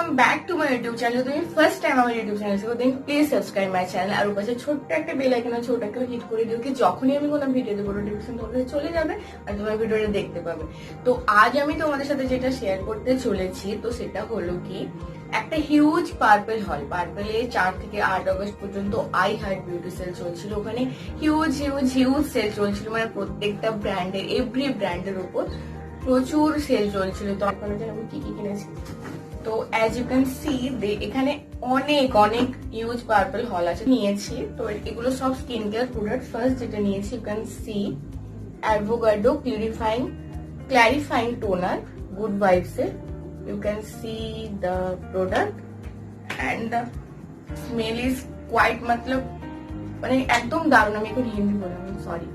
Welcome back to my YouTube channel. তুমি first time আমার YouTube channel থেকে দেন please subscribe my channel. আর ওপাশে ছোট্ট একটা বেল আইকন আছে, ওটাকে হিট করে দিও কি যখনই আমি কোনো ভিডিও দেবো নোটিফিকেশন তোমার কাছে চলে যাবে আর তোমার ভিডিওটা দেখতে পাবে। তো আজ আমি তোমাদের সাথে যেটা শেয়ার করতে চলেছি তো সেটা হলো কি একটা হিউজ পার্পল হল। পার্পলে 4 থেকে 8 অগস্ট পর্যন্ত আই হার্ট বিউটি সেল চলছিল। ওখানে হিউজ হিউজ হিউজ সেল চলছিল, মানে প্রত্যেকটা ব্র্যান্ডের এভরি ব্র্যান্ডের উপর প্রচুর সেল চলছিল। তো আপনারা আমি কি কি কিনেছি তো অ্যাজ ইউ ক্যান সি এখানে অনেক অনেক ইউজ পার্পল হল আছে নিয়েছি। তো এগুলো সব স্কিন কেয়ার প্রোডাক্ট। ফার্স্ট যেটা নিয়েছি you can see avocado clarifying toner good vibes এর। You can see the product and the smell is quite মানে একদম দারুণ। আমি এখন হিন্দি বললাম, সরি।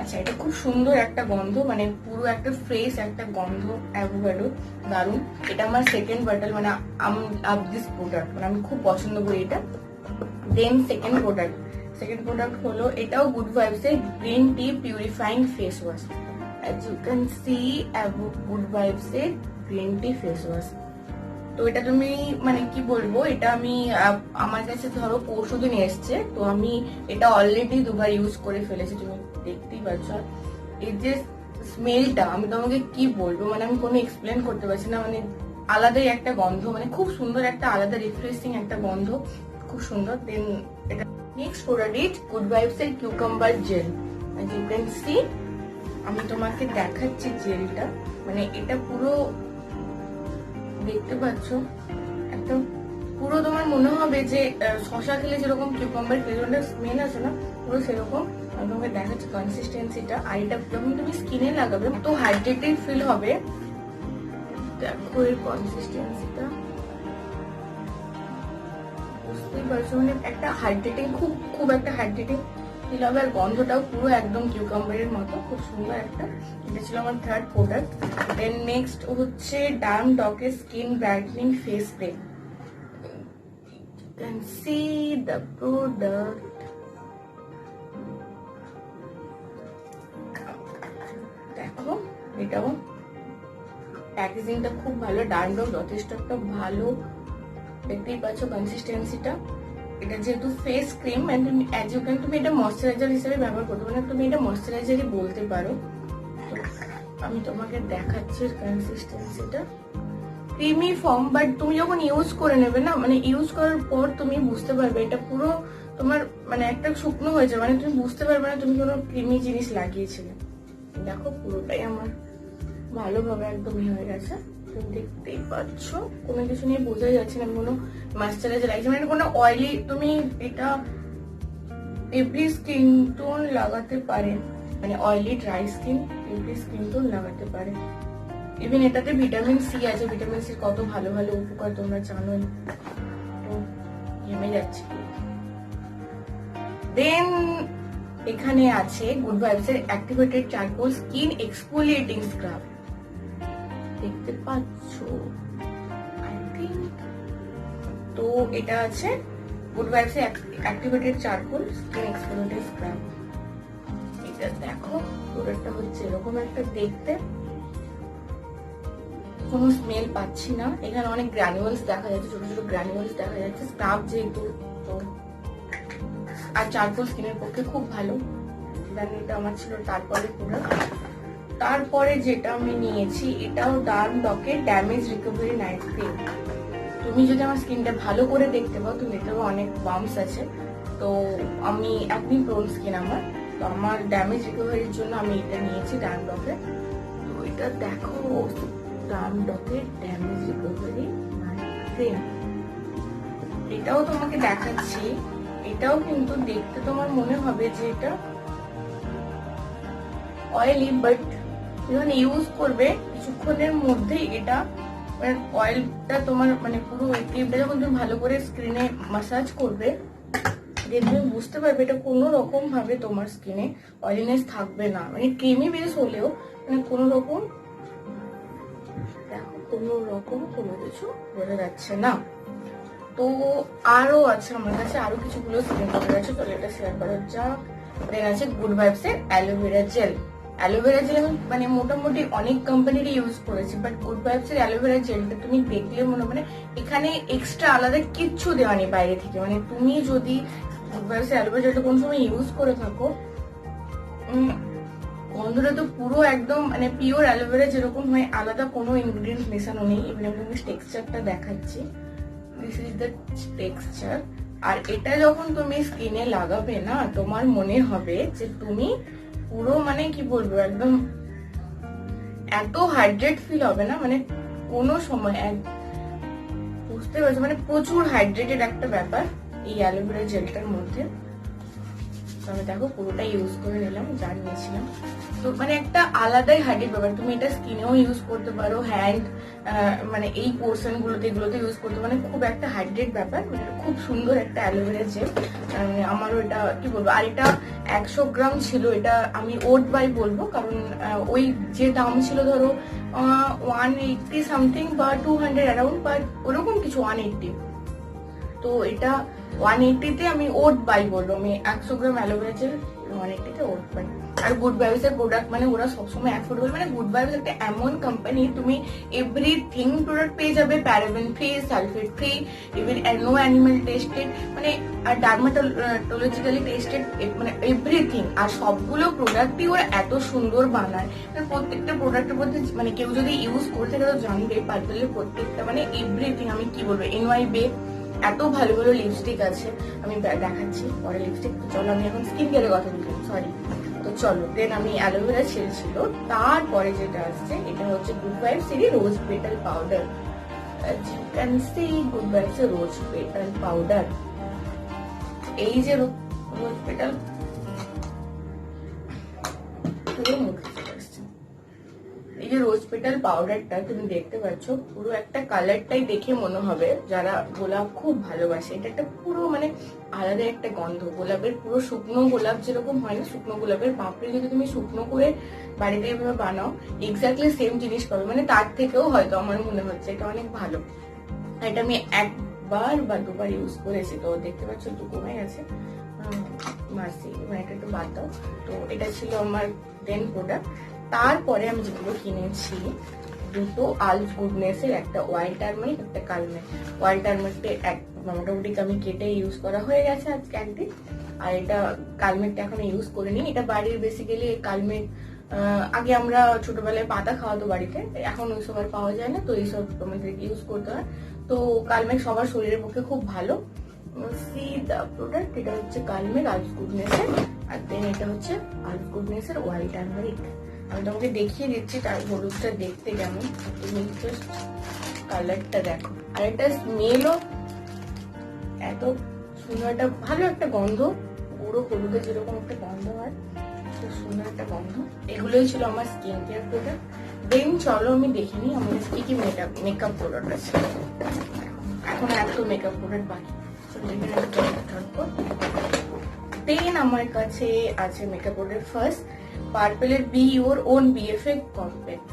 আচ্ছা, এটা খুব সুন্দর একটা গন্ধ, মানে পুরো একটা ফ্রেশ একটা গন্ধ অ্যাভোকাডো, দারুণ। এটা আমার সেকেন্ড বটল, মানে আমি লাভ দিস প্রোডাক্ট, মানে আমি খুব পছন্দ করি এটা। দেন সেকেন্ড প্রোডাক্ট হলো এটাও গুড ভাইবস এর green tea purifying face wash. as you can see good vibes এর গ্রিন টি ফেস ওয়াশ। তো এটা তুমি মানে কি বলবো, এটা আমি আমার কাছে ধরো পরশুদিন এসছে, তো আমি এটা অলরেডি দুবার ইউজ করে ফেলেছি, তুমি দেখতেই পাচ্ছ। এই যে স্মেলটা আমি তোমাকে কি বলবো, মানে আমি কোনো এক্সপ্লেন করতে পারছি না, মানে আলাদাই একটা গন্ধ, মানে খুব সুন্দর একটা আলাদা রিফ্রেশিং একটা গন্ধ, খুব সুন্দর। দেন এটা নেক্সট প্রোডাক্ট গুড ভাইবস এর cucumber gel. as you can see আমি তোমাকে দেখাচ্ছি জেলটা, মানে এটা পুরো দেখতে পাচ্ছ একটা পুরো তোমার মনে হবে যে শশা খেলে যেরকম কিউকাম্বার ফ্লেভারটা স্মেল আছে না, পুরো সেরকম। আমি তোমাকে দেখাচ্ছি কনসিস্টেন্সিটা। আর এটা যখন তুমি স্কিনে লাগাবে তো হাইড্রেটেড ফিল হবে। দেখো এর কনসিস্টেন্সিটা, বুঝতেই পারছো, মানে একটা হাইড্রেটিং খুব একটা হাইড্রেটিং ফিল হবে। আর গন্ধটাও পুরো একদম কিউকাম্বারের মতো, খুব সুন্দর একটা। এটা ছিল আমার থার্ড প্রোডাক্ট। দেন নেক্সট হচ্ছে ডার্ম ডকের skin brightening face spray. Can see the product. দেখো এটাও প্যাকেজিংটা খুব ভালো, ডার্ম ডক যথেষ্ট একটা ভালো, দেখতেই পাচ্ছ কনসিস্টেন্সিটা। এটা যেহেতু face cream and as you can তুমি এটা ময়শ্চারাইজার হিসেবে ব্যবহার করতে পারো, তুমি এটা ময়শ্চারাইজারই বলতে পারো। আমি তোমাকে দেখাচ্ছি কনসিস্টেন্সিটা, ক্রিমি ফর্ম, বাট তুমি যখন ইউজ করে নেবে না, মানে ইউজ করার পর তুমি বুঝতে পারবে এটা পুরো তোমার মানে একটা শুকনো হয়ে যাবে, মানে তুমি বুঝতে পারবে না তুমি কোনো ক্রিমি জিনিস লাগিয়েছিলে। দেখো পুরোটাই আমার ভালোভাবে একদম হয়ে গেছে, তুমি দেখতেই পাচ্ছ, কোনো কিছু নিয়ে বোঝাই যাচ্ছে না কোনো ময়শ্চারাইজার লাগছে, মানে কোনো অয়েলি। তুমি এটা এভরি স্কিন টোন লাগাতে পারে, মানে oily dry skin every skin tone লাগাতে পারে। ইভেন এটাতে ভিটামিন সি আছে, ভিটামিন সি কত ভালো ভালো উপকার তোমরা জানোই। তো ঘেমে যাচ্ছে। দেন এখানে আছে গুড ভাইবস এর activated charcoal skin exfoliating scrub, দেখতে পাচ্ছ আই থিংক। তো এটা আছে গুড ভাইবস এর activated charcoal skin exfoliating scrub. এটা দেখো প্রোডাক্টটা হচ্ছে এরকম একটা দেখতে, কোনো স্মেল পাচ্ছি না। এখানে অনেক গ্র্যানুয়ালস দেখা যাচ্ছে, ছোট ছোট গ্র্যানুয়ালস দেখা যাচ্ছে, স্ক্রাব যেহেতু। তো আর চারকোল স্কিনের পক্ষে খুব ভালো। দেন এটা আমার ছিল তারপরে প্রোডাক্ট। তারপরে যেটা আমি নিয়েছি এটাও ডার্ম ডকের ড্যামেজ রিকভারি নাইট ক্রিম। তুমি যদি আমার স্কিনটা ভালো করে দেখতে পাও তুমি দেখতে পাও অনেক বাম্পস আছে। তো আমি একনি প্রোন স্কিন আমার, তো আমার ড্যামেজ রিকভারির জন্য আমি এটা নিয়েছি ডার্ম ডকের। তো এটা দেখো ডার্ম ডকের ড্যামেজ রিকভারি নাইট ক্রিম, এটাও তোমাকে দেখাচ্ছি। এটাও কিন্তু দেখতে তোমার মনে হবে যে এটা অয়েলি, বাট যখন ইউজ করবে কিছুক্ষণের মধ্যেই এটা মানে অয়েলটা তোমার মানে পুরো ক্রিমটা যখন তুমি ভালো করে স্কিনে মাসাজ করবে দেন তুমি বুঝতে পারবে এটা কোনো রকম ভাবে তোমার স্কিনে অয়েলিনেস থাকবে না, মানে ক্রিমি বেস হলেও মানে কোনো রকম দেখো কোনো রকম কোনো কিছু বোঝা যাচ্ছে না। তো আরো আছে আমার কাছে, আরো কিছুগুলো স্কিন প্রোডাক্ট আছে, তো এটা শেয়ার করা যাক। দেন আছে গুড ভাইবস এর অ্যালোভেরা জেল। অ্যালোভেরা জেল আমি মানে মোটামুটি অনেক কোম্পানিরই ইউজ করেছি, বাট গুড ভাইবস এর অ্যালোভেরা জেলটা তুমি দেখলে মানে এখানে এক্সট্রা আলাদা কিচ্ছু দেওয়া নেই বাইরে থেকে। মানে তুমি যদি গুড ভাইবস এর অ্যালোভেরা জেলটা কোন সময় ইউজ করে থাকো, গন্ধটা তো পুরো একদম মানে পিওর অ্যালোভেরা যেরকম হয়, আলাদা কোনো ইনগ্রিডিয়েন্ট মেশানো নেই। এবার আমি টেক্সচারটা দেখাচ্ছি, দিস ইজ দ্য টেক্সচার। আর এটা যখন তুমি স্কিনে লাগাবে না, তোমার মনে হবে যে তুমি পুরো মানে কি বলবো একদম এত হাইড্রেট ফিল হবে না, মানে কোনো সময় বুঝতে পারছো, মানে প্রচুর হাইড্রেটেড একটা ব্যাপার এই অ্যালোভেরা জেলটার মধ্যে। আমি দেখো পুরোটা ইউজ করে নিলাম, যা নিয়েছিলাম। তো মানে একটা আলাদাই হাইড্রেট ব্যাপার। তুমি এটা স্কিনেও ইউজ করতে পারো, হ্যান্ড মানে এই পোর্শন গুলোতে এগুলোতে ইউজ করতে পারো, মানে খুব একটা হাইড্রেট ব্যাপার। মানে খুব সুন্দর একটা অ্যালোভেরা জেল। আমারও এটা কি বলবো, আর এটা 100 গ্রাম ছিল। এটা আমি ওট বাই বলবো, কারণ ওই যে দাম ছিল ধরো 180 সামথিং বা 200 অ্যারাউন্ড, বাট ওরকম কিছু 180। তো এটা 180-তে আমি ওট বাই বলবো, আমি 100 গ্রাম অ্যালোভেরা জেল 180-তে ওট বাই। আর গুড ভাইবস এর প্রোডাক্ট মানে ওরা সবসময় অ্যাফোর্ডেবল। মানে গুড ভাইবস একটা এমন কোম্পানি, তুমি এভরিথিং প্রোডাক্ট পেয়ে যাবে, paraben free, sulphate free, even no animal tested, মানে আর ডার্মাটোলজিক্যালি টেস্টেড, মানে এভরিথিং। আর সবগুলো প্রোডাক্টই ওরা এত সুন্দর বানায়। প্রত্যেকটা প্রোডাক্টের মধ্যে মানে কেউ যদি ইউজ করতে গেলে জানবে পার্পলের প্রত্যেকটা মানে এভরিথিং। আমি কি বলবো, NY বে এত ভালো ভালো লিপস্টিক আছে, আমি দেখাচ্ছি পরে লিপস্টিক। চলো আমি এখন স্কিন কেয়ারের কথা বলছি, সরি। তো চলো দেন আমি অ্যালোভেরা জেল ছিল, তারপরে যেটা আসছে এটা হচ্ছে গুড ভাইবস এর rose petal powder. You can see good vibes এর রোজ পেটাল পাউডার। এই যে রোজ পেটাল পুরো মুখে চলে আসছে। এই যে রোজ পেটাল পাউডারটা তুমি দেখতে পাচ্ছ, পুরো একটা কালারটাই দেখে মনে হবে যারা গোলাপ খুব ভালোবাসে। এটা একটা পুরো মানে আলাদা একটা গন্ধ। গোলাপের পুরো শুকনো গোলাপ যেরকম হয় না, শুকনো গোলাপের পাপড়ি যদি তুমি শুকনো করে বাড়িতে এভাবে বানাও, এক্স্যাক্টলি সেম জিনিস পাবে, মানে তার থেকেও হয়তো আমার মনে হচ্ছে এটা অনেক ভালো। এটা আমি একবার বা দুবার ইউজ করেছি, তো দেখতে পাচ্ছ একটু কমে গেছে, মাসি মানে এটা একটু বাদ দাও। তো এটা ছিল আমার দেন প্রোডাক্ট। তারপরে আমি যেগুলো কিনেছি, দুটো আলফ গুডনেস এর, একটা ওয়াইল্ড টার্মারিক, একটা কালমেট। ওয়াইল্ড টার্মারিকটা মোটামুটি আমি কেটে ইউজ করা হয়ে গেছে আজকে একদিন, আর এটা কালমেটটা এখন ইউজ করিনি। এটা বাড়ির বেসিক্যালি কালমেট আগে আমরা ছোটবেলায় পাতা খাওয়াতো বাড়িতে, এখন ওইসব আর পাওয়া যায় না, তো এইসব আমাদেরকে ইউজ করতে হয়। তো কালমেট সবার শরীরের পক্ষে খুব ভালো। সি দা প্রোডাক্ট, এটা হচ্ছে কালমেট আলফ গুডনেস এর, আর দেন এটা হচ্ছে আলফ গুডনেস এর ওয়াইল্ড টার্মারিক। আমি তোমাকে দেখিয়ে দিচ্ছি তার হলুদটা দেখতে কেমন, তুমি জাস্ট কালারটা দেখো। আর এটা স্মেলও এত সুন্দর, একটা ভালো একটা গন্ধ, পুরো হলুদের যেরকম একটা গন্ধ হয়, খুব সুন্দর একটা গন্ধ। এগুলোই ছিল আমার স্কিন কেয়ার প্রোডাক্ট। দেন চলো আমি দেখে নিই আমাদের কি কি মেকআপ প্রোডাক্ট আছে। এখন এত মেকআপ প্রোডাক্ট বাকি, দেন আমার কাছে আছে মেকআপ প্রোডাক্ট। ফার্স্ট পার্পলের be your own BFF compact.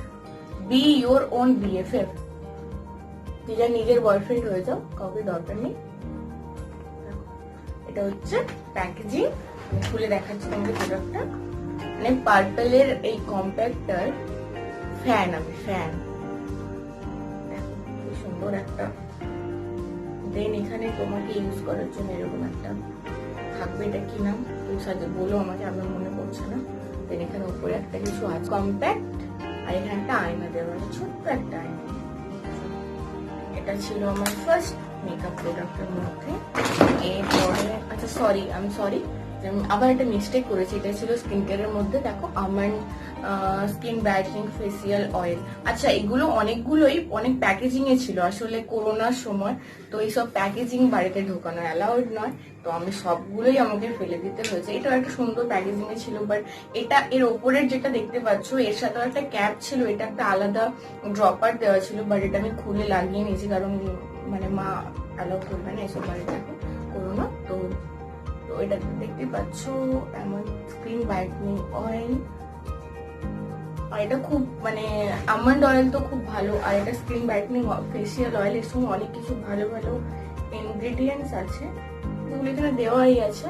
Be your own BFF, নিজের নিজের বয়ফ্রেন্ড হয়ে যাও, কাউকে দরকার নেই। এটা হচ্ছে প্যাকেজিং, খুলে দেখাচ্ছি তোমাকে প্রোডাক্টটা। মানে পার্পলের এই কম্প্যাক্টটার ফ্যান আমি, ফ্যান খুব সুন্দর একটা। দেন এখানে তোমাকে ইউজ করার জন্য এরকম একটা থাকবে, এটা কি নাম তুমি সাথে বলো আমাকে, আমার মনে পড়ছে না। দেন এখানে উপরে একটা কিছু আছে কম্প্যাক্ট, আর এখানে একটা আয়না দেওয়া আছে, ছোট্ট একটা আয়না। এটা ছিল আমার ফার্স্ট মেকআপ প্রোডাক্টের মধ্যে। এরপরে আচ্ছা সরি, আমি সরি, আবার একটা মিস্টেক করেছি। এটা ছিল স্কিন কেয়ারের মধ্যে, দেখো almond skin brightening facial oil. আচ্ছা এগুলো অনেকগুলোই অনেক প্যাকেজিং এ ছিল আসলে করোনার সময়, তো এইসব প্যাকেজিং বাড়িতে ঢোকানো অ্যালাউড নয়, তো আমি সবগুলোই আমাকে ফেলে দিতে হয়েছে। এটাও একটা সুন্দর প্যাকেজিং এ ছিল, বাট এটা এর ওপরের যেটা দেখতে পাচ্ছ এর সাথে একটা ক্যাপ ছিল, এটা একটা আলাদা ড্রপার দেওয়া ছিল, বাট এটা আমি খুলে লাগিয়ে নিয়েছি কারণ মানে মা অ্যালাউ করবে না এসব বাড়িতে এখন করোনা। তো এটা দেখতে পাচ্ছ এমন স্কিন ব্রাইটনিং অয়েল, আর এটা খুব মানে আমন্ড অয়েল তো খুব ভালো, আর এটা স্কিন ব্রাইটনিং ফেসিয়াল অয়েল। এর সঙ্গে অনেক কিছু ভালো ভালো ইনগ্রেডিয়েন্টস আছে, যেগুলো এখানে দেওয়াই আছে,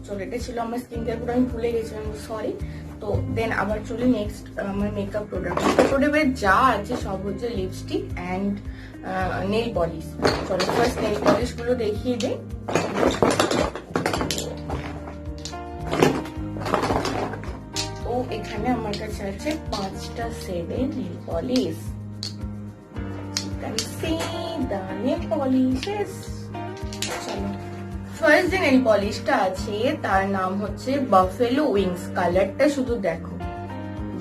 চলো এটা ছিল আমার স্কিন কেয়ার প্রোডাক্ট, আমি ভুলে গেছিলাম, সরি। তো দেন আবার চলি নেক্সট আমার মেকআপ প্রোডাক্ট। প্রোডাক্টে যা আছে সব হচ্ছে লিপস্টিক অ্যান্ড নেল পলিশ। চলো ফার্স্ট নেল পলিশ গুলো দেখিয়ে দিই। তো এখানে আমার কাছে আছে 5টা শেডের নেল পলিশ। নেল পলিশেস, চলো ফার্স্ট যে নেল পলিশটা আছে তার নাম হচ্ছে বাফেলো উইংস। কালারটা শুধু দেখো,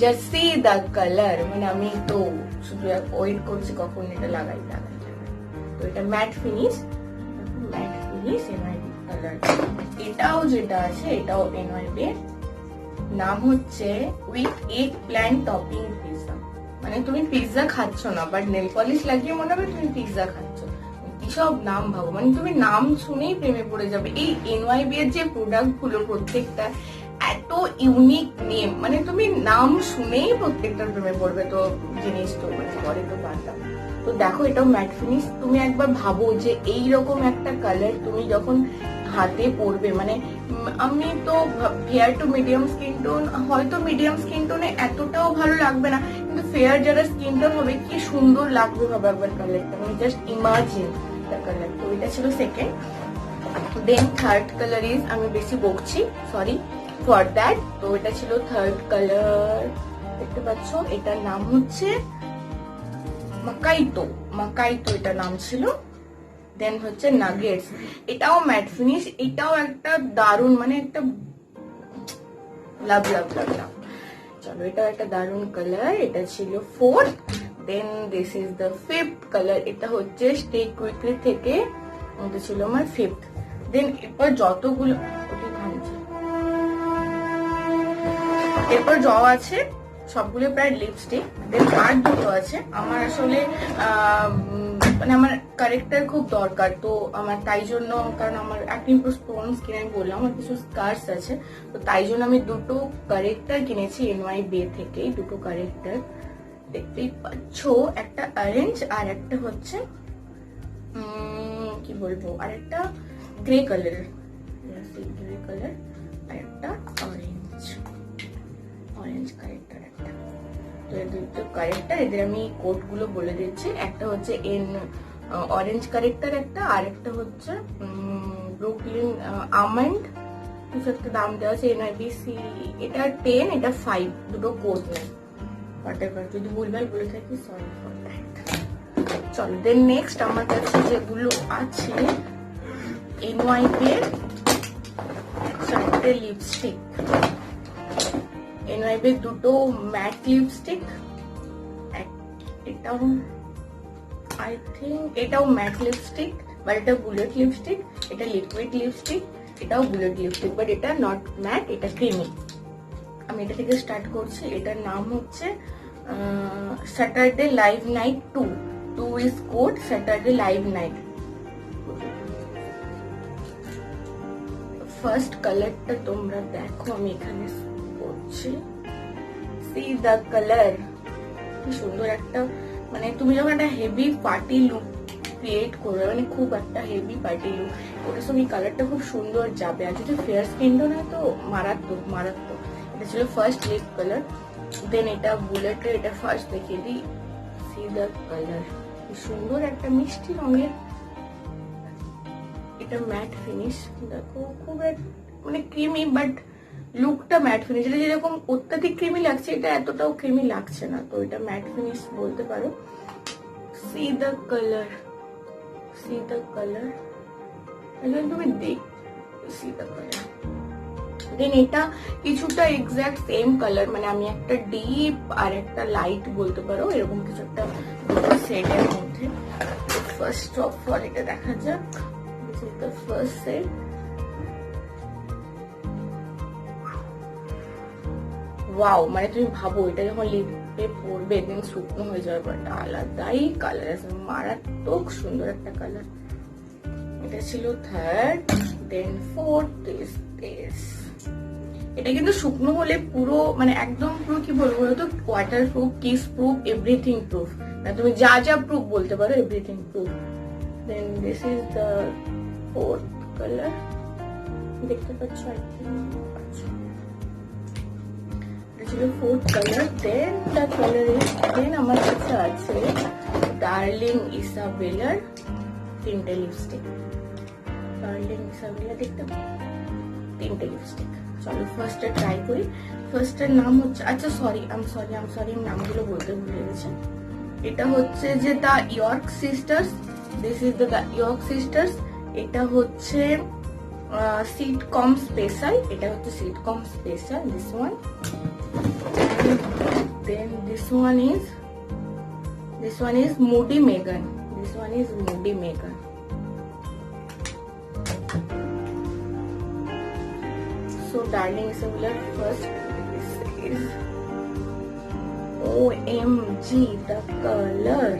জাস্ট সি দ্য কালার, মানে আমি তো শুধু ওয়েট করছি কখন এটা লাগাই। তো এটা ম্যাট ফিনিশ এনআইবি কালার। এটাও যেটা আছে এটাও এনআইবি, নাম হচ্ছে with egg plant topping pizza. মানে তুমি পিৎজা খাচ্ছ না, বাট নেল পলিশ লাগিয়ে মনে হবে তুমি পিৎজা খাচ্ছ। সব নাম ভাবো, মানে তুমি নাম শুনেই প্রেমে পড়ে যাবে। এই এনওয়াইবি এর যে প্রোডাক্ট গুলো প্রত্যেকটা এত ইউনিক নেম, মানে তুমি নাম শুনেই প্রত্যেকটার প্রেমে পড়বে। তো জিনিস তো মানে পরে তো পারলাম। তো দেখো এটাও ম্যাট ফিনিশ। তুমি একবার ভাবো যে এইরকম একটা কালার তুমি যখন হাতে পড়বে, মানে আমি তো fair to medium skin tone, হয়তো মিডিয়াম স্কিন টোনে এতটাও ভালো লাগবে না, কিন্তু ফেয়ার যারা স্কিন টোন হবে কি সুন্দর লাগবে ভাবে একবার কালারটা, মানে জাস্ট ইমাজিন দ্য কালার। তো এটা ছিল second. Then third colour is, আমি বেশি বকছি, সরি ফর দ্যাট। তো এটা ছিল থার্ড কালার, দেখতে পাচ্ছ এটার নাম হচ্ছে মাকাইতো এটার নাম ছিল। দেন হচ্ছে নাগেটস, এটাও ম্যাট ফিনিশ, এটাও একটা দারুন, মানে একটা লাভ। চলো এটাও একটা দারুন কালার, এটা ছিল fourth. Then this is the fifth colour, এটা হচ্ছে স্টে কুইকলি থেকে, এটা ছিল আমার ফিফথ। দেন এরপর যতগুলো এরপর জ আছে সবগুলো প্রায় লিপস্টিক। দেন আর দুটো আছে আমার আসলে মানে আমার কারেক্টার খুব দরকার, তো আমার তাই জন্য, কারণ আমার অ্যাকনি প্রোন স্কিন, আমি বললাম আমার কিছু স্কার্স আছে, তো তাই জন্য আমি দুটো কারেক্টার কিনেছি এনওয়াইবি থেকে। দুটো কারেক্টার দেখতেই পাচ্ছ, একটা অরেঞ্জ আর একটা হচ্ছে কি বলবো, আর একটা গ্রে কালার, আর একটা অরেঞ্জ কারেক্টার একটা। তো এই দুটো কারেক্টার, এদের আমি কোড গুলো বলে দিচ্ছি। একটা হচ্ছে অরেঞ্জ কারেক্টার একটা, আর একটা হচ্ছে ব্রুকলিন আমন্ড, কিছু একটা দাম দেওয়া আছে এনআইবিসি। এটা 10, এটা 5, দুটো কোড নেই, যদি ভুলভাল বলে থাকি সরি ফর দ্যাট। চলো দেন নেক্সট আমার কাছে যেগুলো আছে এনওয়াইবি এর 4টে লিপস্টিক। এনওয়াইবি দুটো ম্যাট লিপস্টিক, এটাও আই থিঙ্ক এটাও ম্যাট লিপস্টিক, বাট এটা বুলেট লিপস্টিক। এটা লিকুইড লিপস্টিক, এটাও বুলেট লিপস্টিক, বাট এটা নট ম্যাট, এটা ক্রিমি। আমি এটা থেকে স্টার্ট করছি। এটার নাম হচ্ছে Saturday live night 2 is code Saturday live night. First কালারটা তোমরা দেখো, আমি এখানে করছি, সি দ্য কালার। কি সুন্দর একটা, মানে তুমি যখন একটা হেভি পার্টি লুক ক্রিয়েট করবে, মানে খুব একটা হেভি পার্টি লুক, ওটা সঙ্গে কালারটা খুব সুন্দর যাবে। আর যদি ফেয়ার স্কিন টোন হয় তো মারাত্মক। এটা ছিল ফার্স্ট লিপ কালার। দেন এটা বুলেটের, এটা ফার্স্ট দেখিয়ে দিই, সি দ্য কালার। কি সুন্দর একটা মিষ্টি রঙের, এটা ম্যাট ফিনিশ। দেখো খুব মানে ক্রিমি, বাট লুকটা ম্যাট ফিনিশ। এটা যেরকম অত্যাধিক ক্রিমি লাগছে, এটা এতটাও ক্রিমি লাগছে না, তো এটা ম্যাট ফিনিশ বলতে পারো। সি দ্য কালার, তুমি দেখ, সি দ্য কালার। দেন এটা কিছুটা এক্সাক্ট সেম কালার, মানে আমি একটা ডিপ আর একটা লাইট বলতে পারো, এরকম কিছু একটা সেটের মধ্যে। ফার্স্ট অফ অল এটা দেখা যাক, this is the first set. Wow, মানে তুমি ভাবো এটা যখন লিপে পড়বে দেন শুকনো হয়ে যাবে, বাট আলাদাই কালার আছে, মারাত্মক সুন্দর একটা কালার। এটা ছিল third. Then fourth is this. এটা কিন্তু শুকনো হলে পুরো, মানে একদম পুরো কি বলবো তো, water proof, kiss proof, everything proof, না তুমি যা যা প্রুফ বলতে পারো, everything proof. Then this is the fourth colour. দেখতে পাচ্ছ? এটা ছিল 4th colour. Then the colour is, then আমার কাছে আছে ডার্লিং ইসাবেলার 3টে লিপস্টিক। ডার্লিং ইসাবেলা দেখতে পাচ্ছ 3টে লিপস্টিক। চলো ফার্স্টে ট্রাই করি। ফার্স্টের নাম হচ্ছে, আচ্ছা সরি আম সরি নামগুলো বলতে ভুলে গেছি। এটা হচ্ছে যে the York sisters, this is the York sisters. এটা হচ্ছে সিটকম স্পেশাল, এটা হচ্ছে sitcom special, this one. Then this one is moody Megan, this one is moody Megan. So darling Isabella, first this is OMG the color,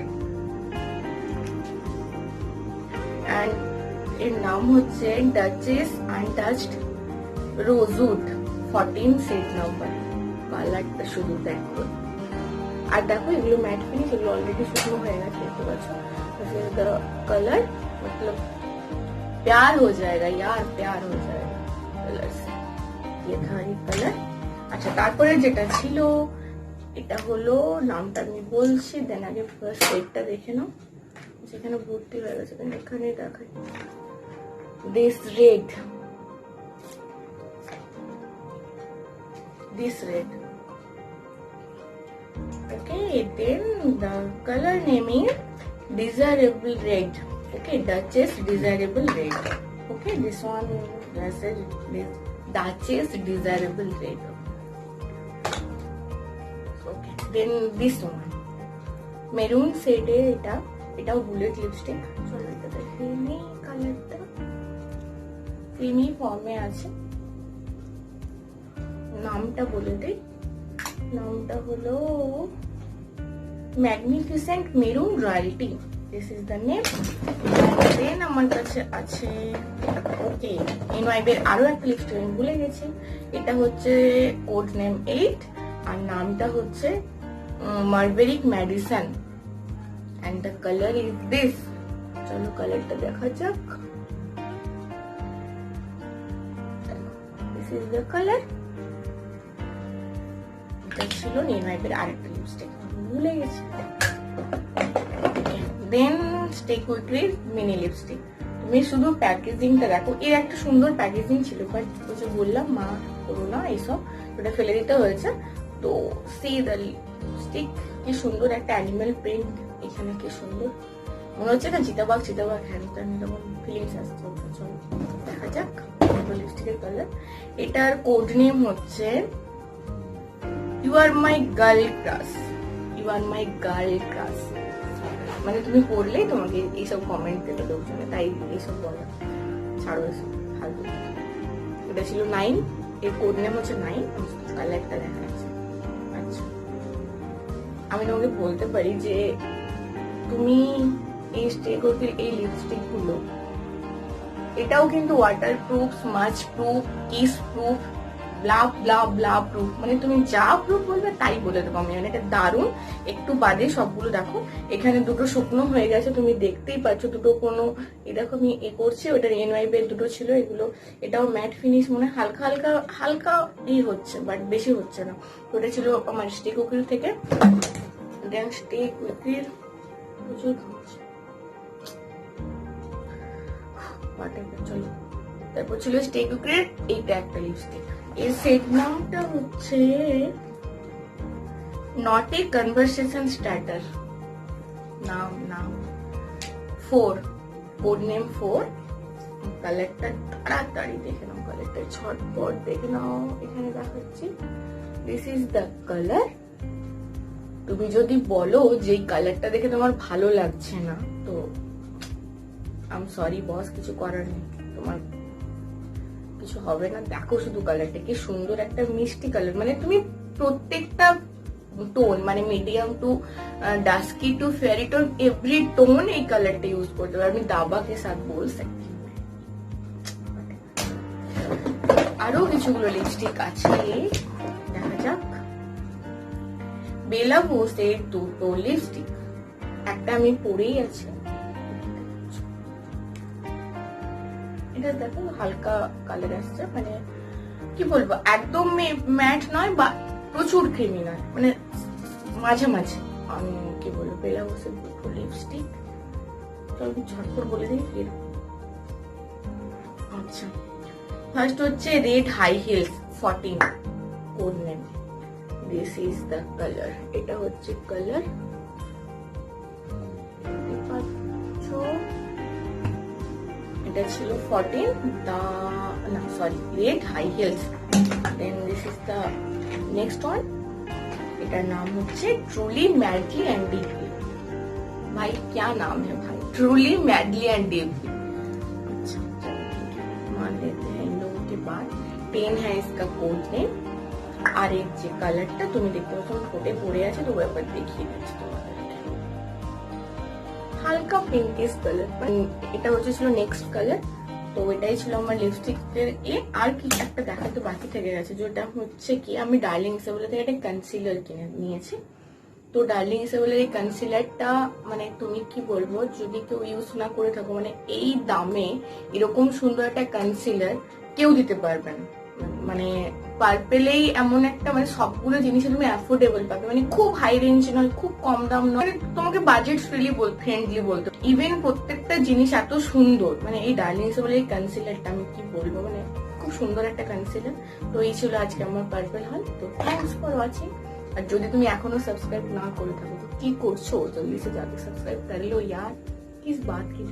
and এর নাম হচ্ছে duchess untouched rosewood 14 set number. কালারটা শুধু দেখো, আর দেখো এগুলো ম্যাট ফিনিশ, এগুলো already শুকনো হয়ে গেছে, দেখতে পাচ্ছ। दिस इज द कलर, मतलब प्यार हो जाएगा यार, प्यार हो जाएगा कलर से। ये था ये कलर। আচ্ছা তারপরে যেটা ছিল এটা হলো, নামটা আমি বলছি, দেন আগে ফার্স্ট সেটটা দেখে নাও। যেখানে ভর্তি হয়ে গেছে এখানে দেখাই। This red, okay, then the color name is desirable red, okay, Duchess desirable red, okay, this one Duchess desirable red, okay, then this one maroon shade এটাও বুলেট লিপস্টিক। চলো এটা দেখে নিই, কালারটা ক্রিমি ফর্মে আছে। নামটা বলে দেই, নামটা হলো magnificent maroon royalty, this is the name. Then আমার কাছে আছে, ওকে, এনওয়াইবের আরো একটা লিপস্টিক আমি ভুলে গেছি। এটা হচ্ছে কোড নেম 8 আর নামটা হচ্ছে মার্বেরিক Madison, and the color is this. চলো কালারটা দেখা যাক। This is the color. এটা ছিল নিউয়াইবের আরেকটা লিপস্টিক, ভুলে গেছি। দেন স্টেক উইথ মিনি লিপস্টিক। তুমি শুধু প্যাকেজিংটা দেখো, এর একটা সুন্দর প্যাকেজিং ছিল, বাট ওই যে বললাম মা করো না এইসব, ওটা ফেলে দিতে হয়েছে। তো সি দ্য লিপস্টিক, কি সুন্দর একটা অ্যানিমাল প্রিন্ট, এখানে কি সুন্দর মনে হচ্ছে না, চিতাবাঘ হ্যান ত্যান এরকম ফিলিংস আসছে। চলো দেখা যাক লিপস্টিকের কালার। এটার কোড নেম হচ্ছে you are my girl crush, you are my girl crush, মানে তুমি পড়লেই তোমাকে এইসব কমেন্ট দেবে লোকজনে, তাই এইসব বলা, ছাড়ো এসব ফালতু। এটা ছিল 9, এর কোড নেম হচ্ছে 9, কালারটা দেখা যাচ্ছে। আচ্ছা আমি তোমাকে বলতে পারি যে তুমি এই স্টেকোকের এই লিপস্টিক গুলো, এটাও কিন্তু water proof, smudge proof, kiss proof, blah blah blah proof, মানে তুমি যা প্রুফ বলবে তাই বলে দেবো আমি। মানে এটা দারুণ। একটু বাদে সবগুলো দেখো, এখানে দুটো শুকনো হয়ে গেছে, তুমি দেখতেই পাচ্ছ দুটো কোনো, এই দেখো আমি এ করছি, ওটার এনওয়াইবের দুটো ছিল এগুলো। এটাও ম্যাট ফিনিশ, মনে হালকা হালকা হালকা ই হচ্ছে, বাট বেশি হচ্ছে না। ওটা ছিল আমার স্টেকোকের থেকে। দেন স্টেকোকের প্রচুর হচ্ছে, চলো তারপর ছিল স্টেকোকের এইটা একটা লিপস্টিক। এর সেট নামটা হচ্ছে নট এ কনভারসেশন স্টার্টার, নাম 4, কোড নেম 4। কালারটা তাড়াতাড়ি দেখে নাও, কালারটা ছটপট দেখে নাও, এখানে দেখাচ্ছি। This is the colour. তুমি যদি বলো যে এই কালারটা দেখে তোমার ভালো লাগছে না, তো আই এম সরি বস, কিছু করার নেই, তোমার কিছু হবে না। দেখো শুধু কালারটা কি সুন্দর, একটা মিষ্টি কালার, মানে তুমি প্রত্যেকটা টোন, মানে medium to dusky to fairy tone, every tone এই কালারটা ইউজ করতে পারো। আমি দাবা কে সাথ বল सकती हूं। আরো কিছুগুলো লিপস্টিক আছে, দেখা যাক। বেলা বোসের দুটো লিপস্টিক, একটা আমি পরেই আছি, এটা দেখো হালকা কালার আসছে, মানে কি বলবো একদম ম্যাট নয় বা প্রচুর ক্রিমি নয়, মানে মাঝামাঝি। আমি কি বলবো বেলা বসে লিপস্টিক তো আমি ঝটপট বলে দিই ফির। আচ্ছা ফার্স্ট হচ্ছে red high heels 14 code name, this is the colour. এটা হচ্ছে কালার, এটা ছিল 14 দা না sorry red high heels. Then this is the next one, এটার নাম হচ্ছে ট্রুলি मैडली एंड डीपली। भाई क्या नाम है भाई, ट्रूली मैडली एंड डीपली। अच्छा मान लेते हैं इन लोगों के बाद। 10 है इसका कोड नेम। আর এই যে কালারটা তুমি দেখতে পাচ্ছ ঠোঁটে পড়ে আছে, তো একবার দেখিয়ে দিচ্ছি তোমাদের। হালকা পিঙ্কিশ কালার, এটা হচ্ছে ছিল নেক্সট কালার। তো এটাই ছিল আমার লিপস্টিকের আর কি একটা দেখাতে বাকি থেকে গেছে, যেটা হচ্ছে কি আমি ডার্লিং ইসেবলা থেকে একটা কনসিলার কিনে নিয়েছি। তো ডার্লিং ইসেবলার এই কনসিলারটা মানে তুমি কি বলবো, যদি কেউ ইউজ না করে থাকো, মানে এই দামে এরকম সুন্দর একটা কনসিলার কেউ দিতে পারবে না। মানে পার্পেলেই এমন একটা মানে সবগুলো জিনিস তুমি অ্যাফোর্ডেবল পাবে, মানে খুব হাই রেঞ্জ নয়, খুব কম দাম নয়, তোমাকে বাজেট ফ্রেন্ডলি বলতো। ইভেন প্রত্যেকটা জিনিস এত সুন্দর, মানে এই ডার্লিং বলে এই কনসিলারটা আমি কি বলবো, মানে খুব সুন্দর একটা কনসিলার। তো এই ছিল আজকে আমার পার্পেল হল। তো থ্যাংকস ফর ওয়াচিং। আর যদি তুমি এখনো সাবস্ক্রাইব না করে থাকো তো কি করছো, জলদি সে যাকে সাবস্ক্রাইব कर लो यार, किस बात की